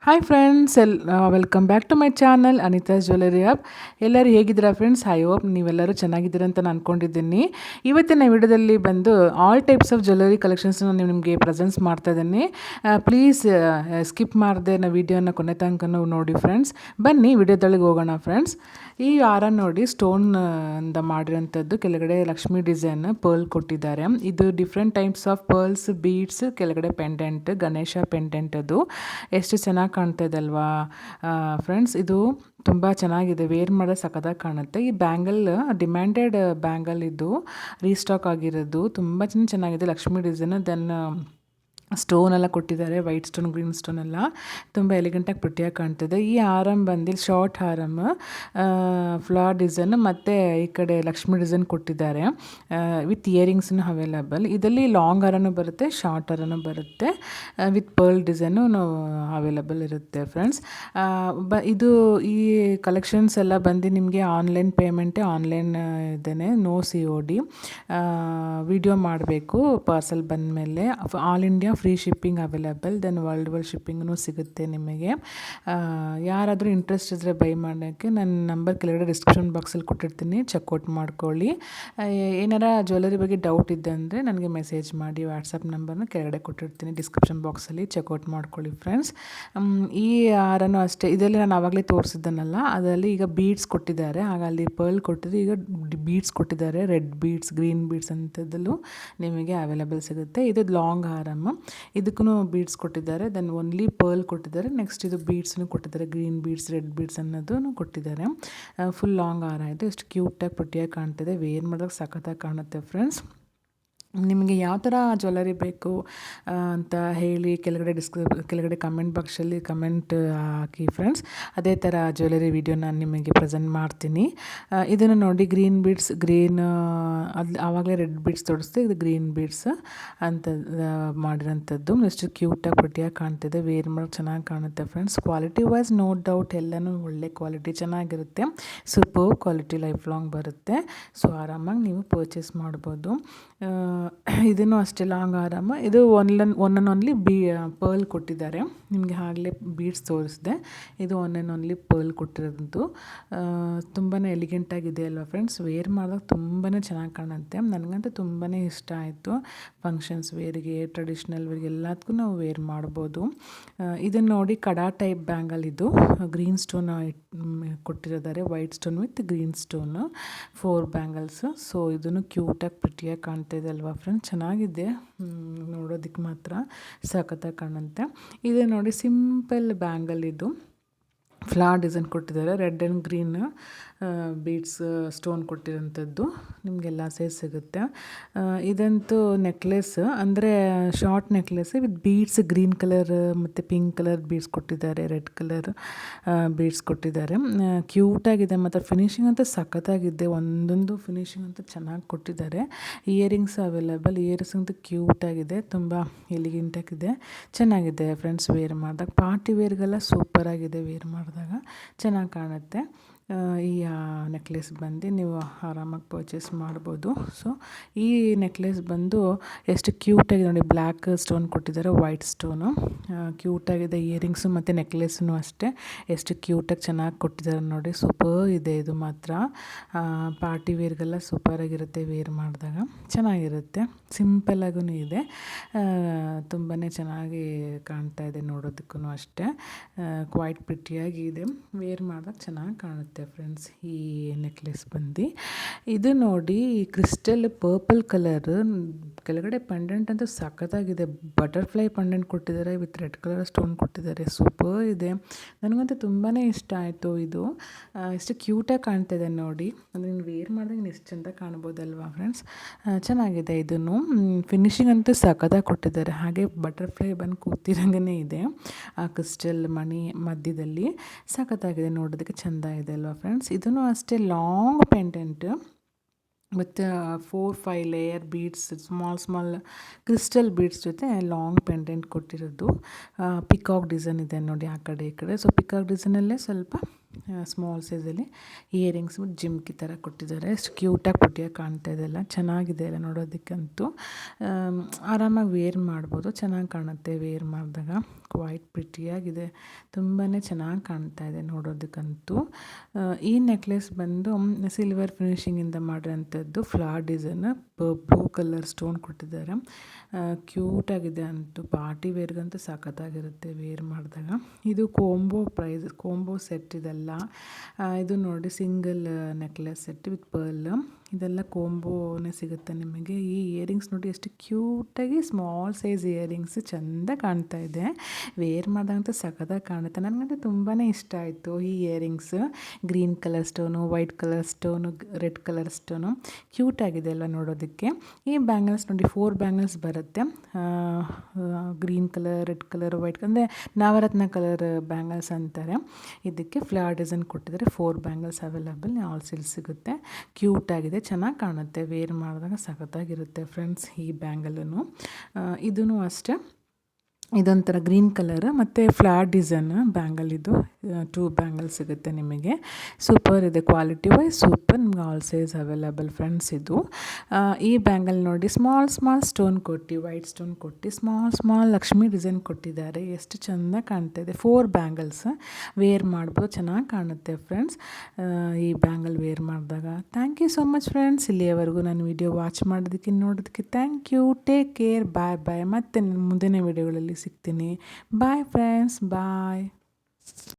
Hi friends welcome back to my channel Anita's jewellery hub. ಎಲ್ಲರೂ ಹೇಗಿದ್ದೀರಾ friends? I hope ನೀವೆಲ್ಲರೂ ಚೆನ್ನಾಗಿದ್ದೀರ ಅಂತ ನಾನು ಅಂದ್ಕೊಂಡಿದ್ದೀನಿ. ಇವತ್ತಿನ ವಿಡಿಯೋದಲ್ಲಿ ಬಂದು ಆಲ್ ಟೈಪ್ಸ್ ಆಫ್ ಜ್ಯುವೆಲರಿ ಕಲೆಕ್ಷನ್ಸ್ನ ನಿಮಗೆ ಪ್ರೆಸೆನ್ಸ್ ಮಾಡ್ತಾ ಇದ್ದೀನಿ. ಪ್ಲೀಸ್ ಸ್ಕಿಪ್ ಮಾಡದೆ ನಾವು ವಿಡಿಯೋನ ಕೊನೆ ತನಕ ನೋಡಿ ಫ್ರೆಂಡ್ಸ್. ಬನ್ನಿ ವಿಡಿಯೋದೊಳಗೆ ಹೋಗೋಣ ಫ್ರೆಂಡ್ಸ್. ಈ ಹಾರ ನೋಡಿ ಸ್ಟೋನ್ ಇಂದ ಮಾಡಿರೋಂಥದ್ದು, ಕೆಳಗಡೆ ಲಕ್ಷ್ಮಿ ಡಿಸೈನ್ ಪರ್ಲ್ ಕೊಟ್ಟಿದ್ದಾರೆ. ಇದು different types of pearls, beads, ಕೆಳಗಡೆ ಪೆಂಡೆಂಟ್, ಗಣೇಶ ಪೆಂಡೆಂಟ್. ಅದು ಎಷ್ಟು ಚೆನ್ನಾಗಿ ಕಾಣ್ತಾ ಇದೆ ಅಲ್ವಾ ಫ್ರೆಂಡ್ಸ್? ಇದು ತುಂಬ ಚೆನ್ನಾಗಿದೆ, ವೇರ್ ಮಾಡೋದು ಸಖತ್ತಾಗಿ ಕಾಣುತ್ತೆ. ಈ ಬ್ಯಾಂಗಲ್ ಡಿಮ್ಯಾಂಡೆಡ್ ಬ್ಯಾಂಗಲ್, ಇದು ರೀಸ್ಟಾಕ್ ಆಗಿರೋದು. ತುಂಬ ಚೆನ್ನಾಗಿದೆ ಲಕ್ಷ್ಮಿ ಡಿಸೈನ್. ದೆನ್ ಸ್ಟೋನ್ ಎಲ್ಲ ಕೊಟ್ಟಿದ್ದಾರೆ, ವೈಟ್ ಸ್ಟೋನ್, ಗ್ರೀನ್ ಸ್ಟೋನ್ ಎಲ್ಲ ತುಂಬ ಎಲಿಗೆಂಟಾಗಿ ಪ್ರಿಟಿಯಾಗಿ ಕಾಣ್ತಿದೆ. ಈ ಹಾರಮ್ ಬಂದು ಶಾರ್ಟ್ ಹಾರಮ್, ಫ್ಲವರ್ ಡಿಸೈನ್ ಮತ್ತು ಈ ಕಡೆ ಲಕ್ಷ್ಮಿ ಡಿಸೈನ್ ಕೊಟ್ಟಿದ್ದಾರೆ. ವಿತ್ ಇಯರಿಂಗ್ಸ್ನು ಅವೈಲಬಲ್. ಇದರಲ್ಲಿ ಲಾಂಗ್ ಹಾರನೂ ಬರುತ್ತೆ, ಶಾರ್ಟ್ ಹಾರನೂ ಬರುತ್ತೆ, ವಿತ್ ಪರ್ಲ್ ಡಿಸೈನು ಅವೈಲಬಲ್ ಇರುತ್ತೆ ಫ್ರೆಂಡ್ಸ್. ಇದು ಈ ಕಲೆಕ್ಷನ್ಸ್ ಎಲ್ಲ ಬಂದು ನಿಮಗೆ ಆನ್ಲೈನ್ ಪೇಮೆಂಟೇ, ಆನ್ಲೈನ್ ಇದೇನೆ, ನೋ COD. ವಿಡಿಯೋ ಮಾಡಬೇಕು ಪಾರ್ಸಲ್ ಬಂದಮೇಲೆ. All India free shipping available. Then world wide ಶಿಪ್ಪಿಂಗೂ ಸಿಗುತ್ತೆ ನಿಮಗೆ. ಯಾರಾದರೂ ಇಂಟ್ರೆಸ್ಟ್ ಇದ್ದರೆ ಬೈ ಮಾಡೋಕ್ಕೆ ನನ್ನ ನಂಬರ್ ಕೆಳಗಡೆ ಡಿಸ್ಕ್ರಿಪ್ಷನ್ ಬಾಕ್ಸಲ್ಲಿ ಕೊಟ್ಟಿರ್ತೀನಿ, ಚೆಕ್ಔಟ್ ಮಾಡ್ಕೊಳ್ಳಿ. ಏನಾರ ಜ್ಯುವೆಲರಿ ಬಗ್ಗೆ ಡೌಟ್ ಇದೆ ಅಂದರೆ ನನಗೆ ಮೆಸೇಜ್ ಮಾಡಿ. ವಾಟ್ಸಪ್ ನಂಬರ್ನ ಕೆಳಗಡೆ ಕೊಟ್ಟಿರ್ತೀನಿ ಡಿಸ್ಕ್ರಿಪ್ಷನ್ ಬಾಕ್ಸಲ್ಲಿ, ಚೆಕ್ಔಟ್ ಮಾಡ್ಕೊಳ್ಳಿ ಫ್ರೆಂಡ್ಸ್. ಈ ಹಾರನೂ ಅಷ್ಟೇ, ಇದರಲ್ಲಿ ನಾನು ಆವಾಗಲೇ ತೋರಿಸಿದ್ದನಲ್ಲ, ಅದರಲ್ಲಿ ಈಗ ಬೀಡ್ಸ್ ಕೊಟ್ಟಿದ್ದಾರೆ. ಆಗ ಅಲ್ಲಿ ಪರ್ಲ್ ಕೊಟ್ಟಿದ್ದು, ಈಗ ಬೀಡ್ಸ್ ಕೊಟ್ಟಿದ್ದಾರೆ. ರೆಡ್ ಬೀಡ್ಸ್, ಗ್ರೀನ್ ಬೀಡ್ಸ್ ಅಂಥದ್ದಲ್ಲೂ ನಿಮಗೆ ಅವೈಲಬಲ್ ಸಿಗುತ್ತೆ. ಇದು ಲಾಂಗ್ ಹಾರಮ್, ಇದಕ್ಕೂ ಬೀಡ್ಸ್ ಕೊಟ್ಟಿದ್ದಾರೆ. ದೆನ್ ಓನ್ಲಿ ಪರ್ಲ್ ಕೊಟ್ಟಿದ್ದಾರೆ. ನೆಕ್ಸ್ಟ್ ಇದು ಬೀಡ್ಸ್ನು ಕೊಟ್ಟಿದ್ದಾರೆ, ಗ್ರೀನ್ ಬೀಡ್ಸ್, ರೆಡ್ ಬೀಡ್ಸ್ ಅನ್ನೋದನ್ನು ಕೊಟ್ಟಿದ್ದಾರೆ. ಫುಲ್ ಲಾಂಗ್ ಹಾರ ಇದು. ಎಷ್ಟು ಕ್ಯೂಟಾಗಿ ಪ್ರಿಟಿಯಾಗಿ ಕಾಣ್ತಿದೆ, ವೇರ್ ಮಾಡೋಕ್ಕೆ ಸಖತ್ತಾಗಿ ಕಾಣುತ್ತೆ ಫ್ರೆಂಡ್ಸ್. ನಿಮಗೆ ಯಾವ ಥರ ಜ್ಯುವೆಲರಿ ಬೇಕು ಅಂತ ಹೇಳಿ ಕೆಳಗಡೆ ಕಮೆಂಟ್ ಬಾಕ್ಸಲ್ಲಿ ಕಮೆಂಟ್ ಹಾಕಿ ಫ್ರೆಂಡ್ಸ್. ಅದೇ ಥರ ಜ್ಯುವೆಲರಿ ವಿಡಿಯೋ ನಾನು ನಿಮಗೆ ಪ್ರೆಸೆಂಟ್ ಮಾಡ್ತೀನಿ. ಇದನ್ನು ನೋಡಿ, ಗ್ರೀನ್ ಬೀಡ್ಸ್, ಅದು ಆವಾಗಲೇ ರೆಡ್ ಬೀಡ್ಸ್ ತೋರಿಸ್ದೆ, ಇದು ಗ್ರೀನ್ ಬೀಡ್ಸ್ ಅಂತ ಮಾಡಿರೋಂಥದ್ದು. ಎಷ್ಟು ಕ್ಯೂಟಾಗಿ ಪ್ರಿಟಿಯಾಗಿ ಕಾಣ್ತಿದೆ, ವೇರ್ ಮಾಡೋಕ್ಕೆ ಚೆನ್ನಾಗಿ ಕಾಣುತ್ತೆ friends. Quality wise no doubt ಎಲ್ಲನೂ ಒಳ್ಳೆ ಕ್ವಾಲಿಟಿ ಚೆನ್ನಾಗಿರುತ್ತೆ. ಸೂಪರ್ ಕ್ವಾಲಿಟಿ, ಲೈಫ್ ಲಾಂಗ್ ಬರುತ್ತೆ. ಸೊ ಆರಾಮಾಗಿ ನೀವು ಪರ್ಚೇಸ್ ಮಾಡ್ಬೋದು. ಇದನ್ನು ಅಷ್ಟೇ ಲಾಂಗ್ ಹಾರಮ್. ಇದು ಒನ್ ಪರ್ಲ್ ಕೊಟ್ಟಿದ್ದಾರೆ. ನಿಮಗೆ ಆಗಲೇ ಬೀಡ್ಸ್ ತೋರಿಸಿದೆ, ಇದು ಒನ್ ಪರ್ಲ್ ಕೊಟ್ಟಿರೋದು. ತುಂಬಾ ಎಲಿಗೆಂಟಾಗಿದೆ ಅಲ್ವಾ ಫ್ರೆಂಡ್ಸ್? ವೇರ್ ಮಾಡಿದಾಗ ತುಂಬಾ ಚೆನ್ನಾಗಿ ಕಾಣುತ್ತೆ. ನನಗಂತೂ ತುಂಬಾ ಇಷ್ಟ ಆಯಿತು. ಫಂಕ್ಷನ್ಸ್ ವೇರ್ಗೆ, ಟ್ರೆಡಿಷ್ನಲ್ ವೇರ್ಗೆ ಎಲ್ಲದಕ್ಕೂ ನಾವು ವೇರ್ ಮಾಡ್ಬೋದು. ಇದನ್ನು ನೋಡಿ, ಕಡಾ ಟೈಪ್ ಬ್ಯಾಂಗಲ್. ಇದು ಗ್ರೀನ್ ಸ್ಟೋನ್ ಕೊಟ್ಟಿದ್ದಾರೆ, white stone with green stone, 4 bangles. So ಇದನ್ನು ಕ್ಯೂಟಾಗಿ ಪ್ರಿಟಿಯಾಗಿ ಕಾಣ್ತಾ ಇದೆ ಅಲ್ವಾ ಫ್ರೆಂಡ್ಸ್? ಚೆನ್ನಾಗಿದೆ, ನೋಡೋದಕ್ಕೆ ಮಾತ್ರ ಸಖತ್ತಾಗಿ ಕಾಣುತ್ತೆ. ಇದು ನೋಡಿ, ಸಿಂಪಲ್ ಬ್ಯಾಂಗಲ್. ಇದು ಫ್ಲವರ್ ಡಿಸೈನ್ ಕೊಟ್ಟಿದ್ದಾರೆ, red and green beads stone ಕೊಟ್ಟಿರೋಂಥದ್ದು. ನಿಮಗೆಲ್ಲ ಸೈಜ್ ಸಿಗುತ್ತೆ. ಇದಂತೂ ನೆಕ್ಲೆಸ್, ಅಂದರೆ short necklace with beads, green colour ಮತ್ತು ಪಿಂಕ್ ಕಲರ್ ಬೀಡ್ಸ್ ಕೊಟ್ಟಿದ್ದಾರೆ, ರೆಡ್ ಕಲರ್ ಬೀಡ್ಸ್ ಕೊಟ್ಟಿದ್ದಾರೆ. ಕ್ಯೂಟಾಗಿದೆ ಮತ್ತು ಫಿನಿಶಿಂಗ್ ಅಂತೂ ಸಖತ್ತಾಗಿದೆ. ಒಂದೊಂದು ಫಿನಿಶಿಂಗ್ ಅಂತೂ ಚೆನ್ನಾಗಿ ಕೊಟ್ಟಿದ್ದಾರೆ. Earrings available. ಇಯರಿಂಗ್ಸ್ ಅಂತೂ ಕ್ಯೂಟಾಗಿದೆ, ತುಂಬ ಎಲಿಗೆಂಟಾಗಿದೆ, ಚೆನ್ನಾಗಿದೆ ಫ್ರೆಂಡ್ಸ್. ವೇರ್ ಮಾಡಿದಾಗ ಪಾರ್ಟಿ ವೇರ್ಗೆಲ್ಲ ಸೂಪರಾಗಿದೆ, ವೇರ್ ಮಾಡಿದಾಗ ಚೆನ್ನಾಗಿ ಕಾಣುತ್ತೆ. ಈ ನೆಕ್ಲೆಸ್ ಬಂದು ನೀವು ಆರಾಮಾಗಿ ಪರ್ಚೇಸ್ ಮಾಡ್ಬೋದು. ಸೊ ಈ ನೆಕ್ಲೆಸ್ ಬಂದು ಎಷ್ಟು ಕ್ಯೂಟಾಗಿದೆ ನೋಡಿ, ಬ್ಲ್ಯಾಕ್ ಸ್ಟೋನ್ ಕೊಟ್ಟಿದ್ದಾರೆ, ವೈಟ್ ಸ್ಟೋನು ಕ್ಯೂಟಾಗಿದೆ. ಇಯರಿಂಗ್ಸು ಮತ್ತು ನೆಕ್ಲೆಸ್ಸು ಅಷ್ಟೇ ಎಷ್ಟು ಕ್ಯೂಟಾಗಿ ಚೆನ್ನಾಗಿ ಕೊಟ್ಟಿದ್ದಾರೆ ನೋಡಿ. ಸೂಪರ್ ಇದೆ ಇದು ಮಾತ್ರ. ಪಾರ್ಟಿ ವೇರ್ಗೆಲ್ಲ ಸೂಪರಾಗಿರುತ್ತೆ, ವೇರ್ ಮಾಡಿದಾಗ ಚೆನ್ನಾಗಿರುತ್ತೆ. ಸಿಂಪಲ್ಲಾಗೂ ಇದೆ, ತುಂಬಾ ಚೆನ್ನಾಗಿ ಕಾಣ್ತಾ ಇದೆ ನೋಡೋದಕ್ಕೂ ಅಷ್ಟೇ. ಕ್ವೈಟ್ ಪ್ರಿಟಿಯಾಗಿ ಇದೆ, ವೇರ್ ಮಾಡಿದಾಗ ಚೆನ್ನಾಗಿ ಕಾಣುತ್ತೆ ಫ್ರೆಂಡ್ಸ್. ಈ ನೆಕ್ಲೆಸ್ ಬಂದು ಇದು ನೋಡಿ, ಕ್ರಿಸ್ಟಲ್ ಪರ್ಪಲ್ ಕಲರ್, ಕೆಳಗಡೆ ಪೆಂಡೆಂಟ್ ಅಂತೂ ಸಖತ್ತಾಗಿದೆ. ಬಟರ್ಫ್ಲೈ ಪೆಂಡೆಂಟ್ ಕೊಟ್ಟಿದ್ದಾರೆ, ವಿತ್ ರೆಡ್ ಕಲರ್ ಸ್ಟೋನ್ ಕೊಟ್ಟಿದ್ದಾರೆ. ಸೂಪರ್ ಇದೆ, ನನಗಂತೂ ತುಂಬಾ ಇಷ್ಟ ಆಯಿತು. ಇದು ಎಷ್ಟು ಕ್ಯೂಟಾಗಿ ಕಾಣ್ತಿದೆ ನೋಡಿ, ಅದನ್ನು ವೇರ್ ಮಾಡಿದಾಗ ಎಷ್ಟು ಚೆಂದ ಕಾಣ್ಬೋದಲ್ವಾ ಫ್ರೆಂಡ್ಸ್? ಚೆನ್ನಾಗಿದೆ. ಇದನ್ನು ಫಿನಿಶಿಂಗ್ ಅಂತೂ ಸಖತ್ತಾಗಿ ಕೊಟ್ಟಿದ್ದಾರೆ. ಹಾಗೆ ಬಟರ್ಫ್ಲೈ ಬಂದು ಕೂತಿರಂಗೇ ಇದೆ ಆ ಕ್ರಿಸ್ಟಲ್ ಮಣಿ ಮಧ್ಯದಲ್ಲಿ. ಸಖತ್ತಾಗಿದೆ, ನೋಡೋದಕ್ಕೆ ಚೆಂದ ಇದೆ ಅಲ್ವಾ ಫ್ರೆಂಡ್ಸ್? ಇದನ್ನು ಅಷ್ಟೇ ಲಾಂಗ್ ಪೆಂಡೆಂಟ್ ಮತ್ತು 4-5 layer beads, small crystal beads ಜೊತೆ ಲಾಂಗ್ ಪೆಂಡೆಂಟ್ ಕೊಟ್ಟಿರೋದು. ಪಿಕಾಕ್ ಡಿಸೈನ್ ಇದೆ ನೋಡಿ ಆ ಕಡೆ ಈ ಕಡೆ. ಸೊ ಪಿಕಾಕ್ ಡಿಸೈನಲ್ಲೇ ಸ್ವಲ್ಪ ಸ್ಮಾಲ್ ಸೈಜಲ್ಲಿ ಇಯರಿಂಗ್ಸ್ ಮತ್ತು ಜಿಮ್ಕಿ ಥರ ಕೊಟ್ಟಿದ್ದಾರೆ. ಎಷ್ಟು ಕ್ಯೂಟಾಗಿ ಪ್ರಿಟಿಯಾಗಿ ಕಾಣ್ತಾ ಇದೆಲ್ಲ, ಚೆನ್ನಾಗಿದೆ ಎಲ್ಲ ನೋಡೋದಕ್ಕಂತೂ. ಆರಾಮಾಗಿ ವೇರ್ ಮಾಡ್ಬೋದು, ಚೆನ್ನಾಗಿ ಕಾಣುತ್ತೆ ವೇರ್ ಮಾಡಿದಾಗ. ಕ್ವೈಟ್ ಪ್ರಿಟಿಯಾಗಿದೆ, ತುಂಬಾ ಚೆನ್ನಾಗಿ ಕಾಣ್ತಾ ಇದೆ ನೋಡೋದಕ್ಕಂತೂ. ಈ ನೆಕ್ಲೆಸ್ ಬಂದು ಸಿಲ್ವರ್ ಫಿನಿಶಿಂಗಿಂದ ಮಾಡಿರೋಂಥದ್ದು, flower design, blue colour stone ಕೊಟ್ಟಿದ್ದಾರೆ. ಕ್ಯೂಟಾಗಿದೆ ಅಂತೂ, ಪಾರ್ಟಿ ವೇರ್ಗಂತೂ ಸಖತ್ತಾಗಿರುತ್ತೆ ವೇರ್ ಮಾಡಿದಾಗ. ಇದು ಕೋಂಬೋ ಸೆಟ್ ಇದೆಲ್ಲ. ಇದು ನೋಡಿ single necklace set with pearl, ಇದೆಲ್ಲ ಕೋಂಬೋನೇ ಸಿಗುತ್ತೆ ನಿಮಗೆ. ಈ ಇಯರಿಂಗ್ಸ್ ನೋಡಿ ಎಷ್ಟು ಕ್ಯೂಟಾಗಿ ಸ್ಮಾಲ್ ಸೈಜ್ ಇಯರಿಂಗ್ಸ್ ಚೆಂದ ಕಾಣ್ತಾ ಇದೆ. ವೇರ್ ಮಾಡಿದಾಗಂತೂ ಸಖತ್ತಾಗಿ ಕಾಣುತ್ತೆ. ನನಗಂತೂ ತುಂಬಾ ಇಷ್ಟ ಆಯಿತು ಈ earrings. Green colour stone, white colour stone, red colour stone, ಕ್ಯೂಟಾಗಿದೆ ಎಲ್ಲ ನೋಡೋದಕ್ಕೆ. ಈ ಬ್ಯಾಂಗಲ್ಸ್ ನೋಡಿ 4 ಬ್ಯಾಂಗಲ್ಸ್ ಬರುತ್ತೆ. Green colour, red colour, white, ಅಂದರೆ ನವರತ್ನ ಕಲರ್ ಬ್ಯಾಂಗಲ್ಸ್ ಅಂತಾರೆ ಇದಕ್ಕೆ. ಫ್ಲವರ್ ಡಿಸೈನ್ ಕೊಟ್ಟಿದ್ದಾರೆ. 4 ಬ್ಯಾಂಗಲ್ಸ್ ಅವೈಲಬಲ್ ಆಲ್ಸೇಲ್ ಸಿಗುತ್ತೆ. ಕ್ಯೂಟಾಗಿದೆ, ಚೆನ್ನಾಗಿ ಕಾಣುತ್ತೆ ವೇರ್ ಮಾಡಿದಾಗ ಸಖತ್ತಾಗಿರುತ್ತೆ ಫ್ರೆಂಡ್ಸ್ ಈ ಬ್ಯಾಂಗಲೂ. ಇದೂ ಅಷ್ಟೇ, ಇದೊಂಥರ ಗ್ರೀನ್ ಕಲರ್ ಮತ್ತು ಫ್ಲವರ್ ಡಿಸೈನ್ ಬ್ಯಾಂಗಲ್. ಇದು 2 ಬ್ಯಾಂಗಲ್ ಸಿಗುತ್ತೆ ನಿಮಗೆ. ಸೂಪರ್ ಇದೆ, ಕ್ವಾಲಿಟಿ ವೈಸ್ ಸೂಪರ್. ನಿಮ್ಗೆ ಆಲ್ ಸೈಜ್ ಅವೈಲಬಲ್ ಫ್ರೆಂಡ್ಸ್ ಇದು. ಈ ಬ್ಯಾಂಗಲ್ ನೋಡಿ ಸ್ಮಾಲ್ ಸ್ಟೋನ್ ಕೊಟ್ಟು, ವೈಟ್ ಸ್ಟೋನ್ ಕೊಟ್ಟು ಸ್ಮಾಲ್ ಲಕ್ಷ್ಮಿ ಡಿಸೈನ್ ಕೊಟ್ಟಿದ್ದಾರೆ. ಎಷ್ಟು ಚೆಂದ ಕಾಣ್ತಾ ಇದೆ. 4 ಬ್ಯಾಂಗಲ್ಸ್ ವೇರ್ ಮಾಡ್ಬೋದು, ಚೆನ್ನಾಗಿ ಕಾಣುತ್ತೆ ಫ್ರೆಂಡ್ಸ್ ಈ ಬ್ಯಾಂಗಲ್ ವೇರ್ ಮಾಡಿದಾಗ. Thank you so much friends, ಇಲ್ಲಿಯವರೆಗೂ ನಾನು ವಿಡಿಯೋ ವಾಚ್ ಮಾಡೋದಕ್ಕೆ ನೋಡೋದಕ್ಕೆ thank you. Take care, bye. ಮತ್ತೆ ಮುಂದಿನ ವಿಡಿಯೋಗಳಲ್ಲಿ ಸಿಗ್ತೀನಿ. ಬಾಯ್ ಫ್ರೆಂಡ್ಸ್, ಬಾಯ್.